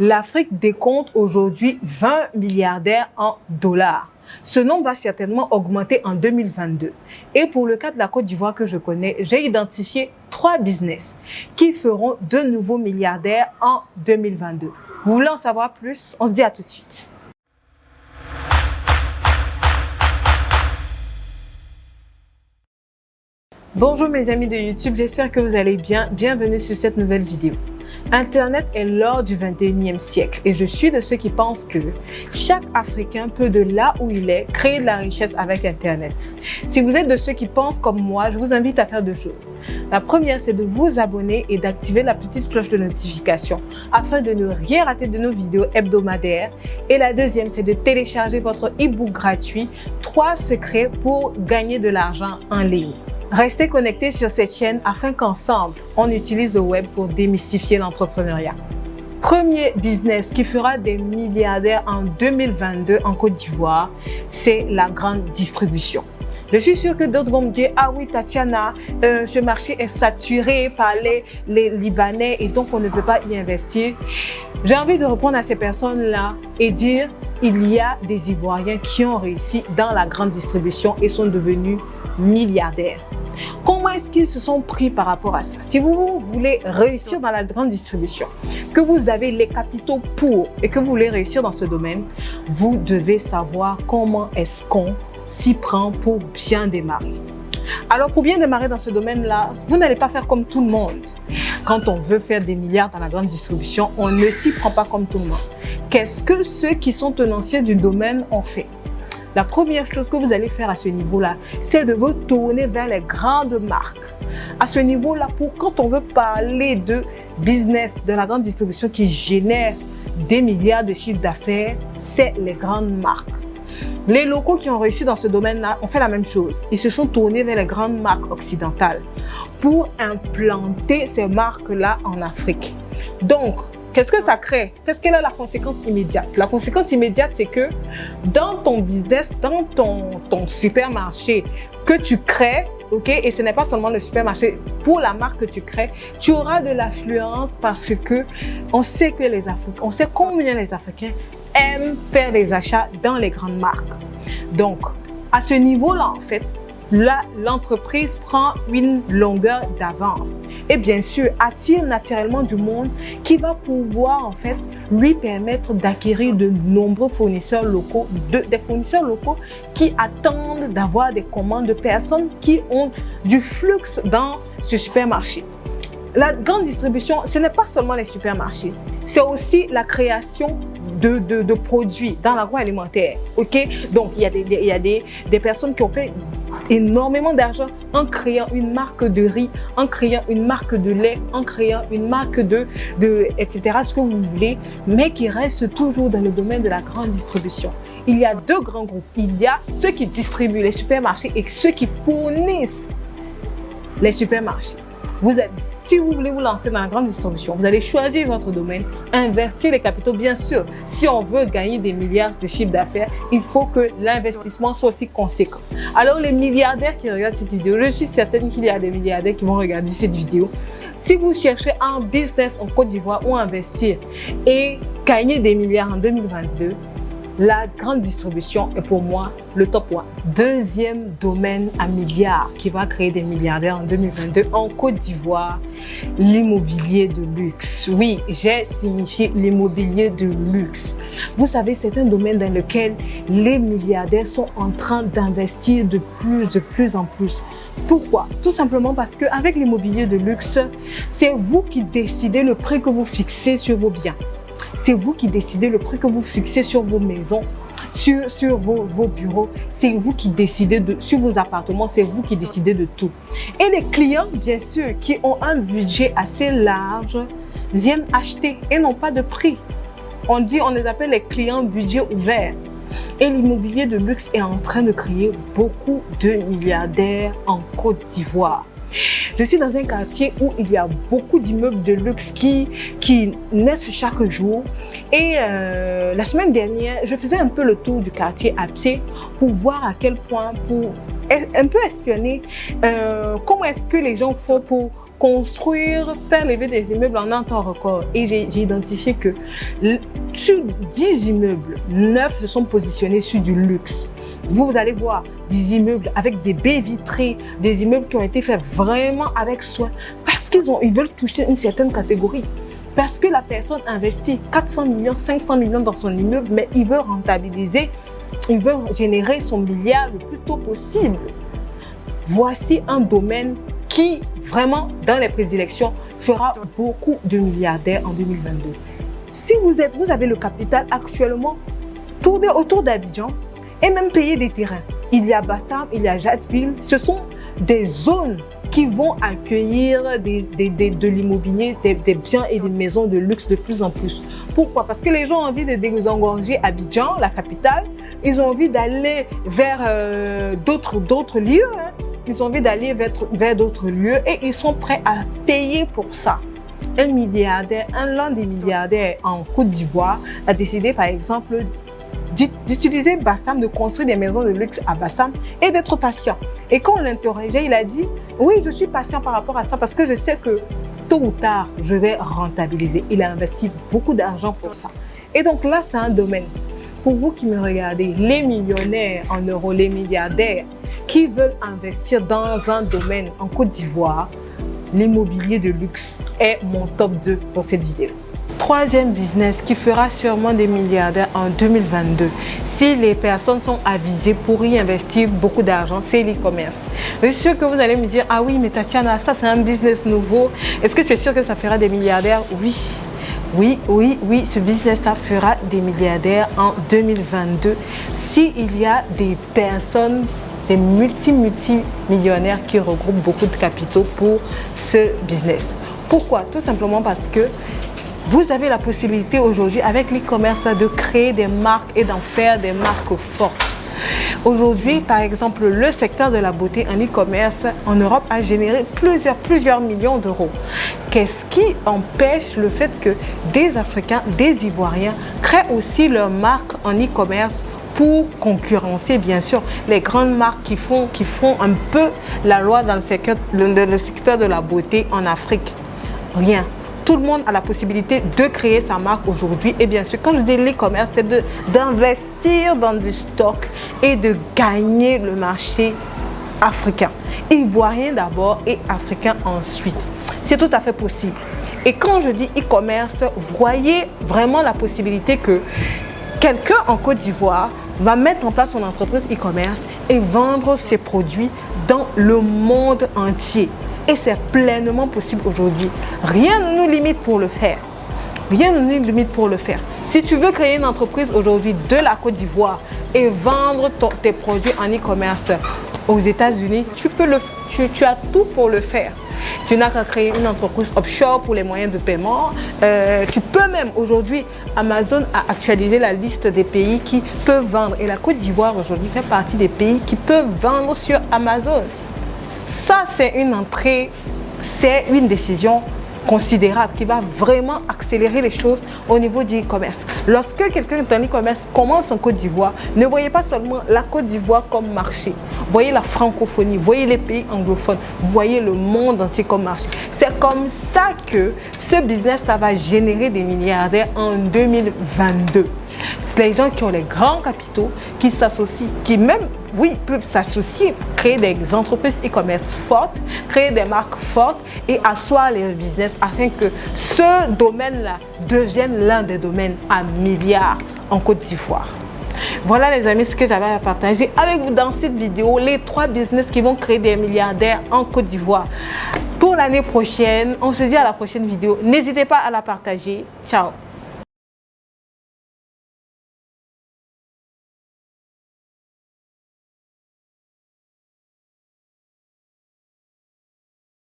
L'Afrique décompte aujourd'hui 20 milliardaires en dollars. Ce nombre va certainement augmenter en 2022. Et pour le cas de la Côte d'Ivoire que je connais, j'ai identifié 3 business qui feront de nouveaux milliardaires en 2022. Vous voulez en savoir plus? On se dit à tout de suite. Bonjour mes amis de YouTube, j'espère que vous allez bien. Bienvenue sur cette nouvelle vidéo. Internet est l'or du 21e siècle et je suis de ceux qui pensent que chaque Africain peut de là où il est créer de la richesse avec Internet. Si vous êtes de ceux qui pensent comme moi, je vous invite à faire 2 choses. La première, c'est de vous abonner et d'activer la petite cloche de notification afin de ne rien rater de nos vidéos hebdomadaires. Et la deuxième, c'est de télécharger votre e-book gratuit 3 secrets pour gagner de l'argent en ligne. Restez connectés sur cette chaîne afin qu'ensemble, on utilise le web pour démystifier l'entrepreneuriat. Premier business qui fera des milliardaires en 2022 en Côte d'Ivoire, c'est la grande distribution. Je suis sûre que d'autres vont me dire « Ah oui, Tatiana, ce marché est saturé par les Libanais et donc on ne peut pas y investir. » J'ai envie de répondre à ces personnes-là et dire « Il y a des Ivoiriens qui ont réussi dans la grande distribution et sont devenus milliardaires. » Comment est-ce qu'ils se sont pris par rapport à ça? Si vous voulez réussir dans la grande distribution, que vous avez les capitaux pour et que vous voulez réussir dans ce domaine, vous devez savoir comment est-ce qu'on s'y prend pour bien démarrer. Alors pour bien démarrer dans ce domaine-là, vous n'allez pas faire comme tout le monde. Quand on veut faire des milliards dans la grande distribution, on ne s'y prend pas comme tout le monde. Qu'est-ce que ceux qui sont tenanciers du domaine ont fait? La première chose que vous allez faire à ce niveau-là, c'est de vous tourner vers les grandes marques. À ce niveau-là, quand on veut parler de business, de la grande distribution qui génère des milliards de chiffres d'affaires, c'est les grandes marques. Les locaux qui ont réussi dans ce domaine-là ont fait la même chose. Ils se sont tournés vers les grandes marques occidentales pour implanter ces marques-là en Afrique. Donc, qu'est-ce que ça crée? Qu'est-ce qu'elle est la conséquence immédiate? La conséquence immédiate, c'est que dans ton business, dans ton supermarché que tu crées, ok, et ce n'est pas seulement le supermarché, pour la marque que tu crées, tu auras de l'affluence parce que on sait que les Africains, on sait combien les Africains aiment faire des achats dans les grandes marques. Donc, à ce niveau-là, en fait, là, l'entreprise prend une longueur d'avance et bien sûr attire naturellement du monde qui va pouvoir en fait lui permettre d'acquérir de nombreux fournisseurs locaux, des fournisseurs locaux qui attendent d'avoir des commandes de personnes qui ont du flux dans ce supermarché. La grande distribution, ce n'est pas seulement les supermarchés, c'est aussi la création de produits dans l'agroalimentaire. Ok, donc il y a des personnes qui ont fait énormément d'argent en créant une marque de riz, en créant une marque de lait, en créant une marque etc., ce que vous voulez, mais qui reste toujours dans le domaine de la grande distribution. Il y a 2 grands groupes. Il y a ceux qui distribuent les supermarchés et ceux qui fournissent les supermarchés. Si vous voulez vous lancer dans la grande distribution, vous allez choisir votre domaine, investir les capitaux, bien sûr. Si on veut gagner des milliards de chiffre d'affaires, il faut que l'investissement soit aussi conséquent. Alors les milliardaires qui regardent cette vidéo, je suis certaine qu'il y a des milliardaires qui vont regarder cette vidéo. Si vous cherchez un business en Côte d'Ivoire où investir et gagner des milliards en 2022, la grande distribution est pour moi le top 1. Deuxième domaine à milliards qui va créer des milliardaires en 2022 en Côte d'Ivoire, l'immobilier de luxe. Oui, j'ai signifié l'immobilier de luxe. Vous savez, c'est un domaine dans lequel les milliardaires sont en train d'investir de plus en plus. Pourquoi? Tout simplement parce qu'avec l'immobilier de luxe, c'est vous qui décidez le prix que vous fixez sur vos biens. C'est vous qui décidez le prix que vous fixez sur vos maisons, sur vos bureaux. C'est vous qui décidez sur vos appartements. C'est vous qui décidez de tout. Et les clients, bien sûr, qui ont un budget assez large, viennent acheter et n'ont pas de prix. On les appelle les clients budget ouvert. Et l'immobilier de luxe est en train de créer beaucoup de milliardaires en Côte d'Ivoire. Je suis dans un quartier où il y a beaucoup d'immeubles de luxe qui naissent chaque jour. Et la semaine dernière, je faisais un peu le tour du quartier à pied pour voir à quel point, pour un peu espionner comment est-ce que les gens font construire, faire lever des immeubles en un temps record. Et j'ai identifié que sur 10 immeubles, 9 se sont positionnés sur du luxe. Vous allez voir des immeubles avec des baies vitrées, des immeubles qui ont été faits vraiment avec soin, parce qu'ils veulent toucher une certaine catégorie. Parce que la personne investit 400 millions, 500 millions dans son immeuble, mais il veut rentabiliser, il veut générer son milliard le plus tôt possible. Voici un domaine qui, vraiment, dans les prédilections, fera beaucoup de milliardaires en 2022. Si vous avez le capital actuellement, tournez autour d'Abidjan et même payer des terrains. Il y a Bassam, il y a Jadeville. Ce sont des zones qui vont accueillir de l'immobilier, des biens et des maisons de luxe de plus en plus. Pourquoi? Parce que les gens ont envie de désengorger Abidjan, la capitale. Ils ont envie d'aller vers d'autres lieux. Ils ont envie d'aller vers d'autres lieux et ils sont prêts à payer pour ça. L'un des milliardaires en Côte d'Ivoire a décidé, par exemple, d'utiliser Bassam, de construire des maisons de luxe à Bassam et d'être patient. Et quand on l'interrogeait, il a dit « Oui, je suis patient par rapport à ça parce que je sais que tôt ou tard, je vais rentabiliser. » Il a investi beaucoup d'argent pour ça. Et donc là, c'est un domaine. Pour vous qui me regardez, les millionnaires en euros, les milliardaires qui veulent investir dans un domaine en Côte d'Ivoire, l'immobilier de luxe est mon top 2 pour cette vidéo. Troisième business qui fera sûrement des milliardaires en 2022, si les personnes sont avisées pour y investir beaucoup d'argent, c'est l'e-commerce. Je suis sûre que vous allez me dire, ah oui, mais Tatiana, ça c'est un business nouveau. Est-ce que tu es sûre que ça fera des milliardaires? Oui. Oui, ce business-là fera des milliardaires en 2022 s'il y a des personnes, des multimillionnaires qui regroupent beaucoup de capitaux pour ce business. Pourquoi? Tout simplement parce que vous avez la possibilité aujourd'hui avec l'e-commerce de créer des marques et d'en faire des marques fortes. Aujourd'hui, par exemple, le secteur de la beauté en e-commerce en Europe a généré plusieurs millions d'euros. Qu'est-ce qui empêche le fait que des Africains, des Ivoiriens créent aussi leur marque en e-commerce pour concurrencer, bien sûr, les grandes marques qui font un peu la loi dans le secteur de la beauté en Afrique? Rien. Tout le monde a la possibilité de créer sa marque aujourd'hui. Et bien sûr, quand je dis l'e-commerce, c'est d'investir dans du stock et de gagner le marché africain. Ivoirien d'abord et africain ensuite. C'est tout à fait possible. Et quand je dis e-commerce, voyez vraiment la possibilité que quelqu'un en Côte d'Ivoire va mettre en place son entreprise e-commerce et vendre ses produits dans le monde entier. Et c'est pleinement possible aujourd'hui. Rien ne nous limite pour le faire. Rien ne nous limite pour le faire. Si tu veux créer une entreprise aujourd'hui de la Côte d'Ivoire et vendre tes produits en e-commerce aux États-Unis, tu as tout pour le faire. Tu n'as qu'à créer une entreprise offshore pour les moyens de paiement. Tu peux même aujourd'hui, Amazon a actualisé la liste des pays qui peuvent vendre. Et la Côte d'Ivoire aujourd'hui fait partie des pays qui peuvent vendre sur Amazon. Ça, c'est une entrée, c'est une décision considérable qui va vraiment accélérer les choses au niveau du e-commerce. Lorsque quelqu'un dans l'e-commerce commence en Côte d'Ivoire, ne voyez pas seulement la Côte d'Ivoire comme marché. Voyez la francophonie, voyez les pays anglophones, voyez le monde entier comme marché. C'est comme ça que ce business-là va générer des milliardaires en 2022. C'est les gens qui ont les grands capitaux, qui s'associent, qui même, oui, peuvent s'associer, créer des entreprises e-commerce fortes, créer des marques fortes et asseoir les business afin que ce domaine-là devienne l'un des domaines à milliards en Côte d'Ivoire. Voilà les amis ce que j'avais à partager avec vous dans cette vidéo, les 3 business qui vont créer des milliardaires en Côte d'Ivoire. Pour l'année prochaine, on se dit à la prochaine vidéo. N'hésitez pas à la partager. Ciao.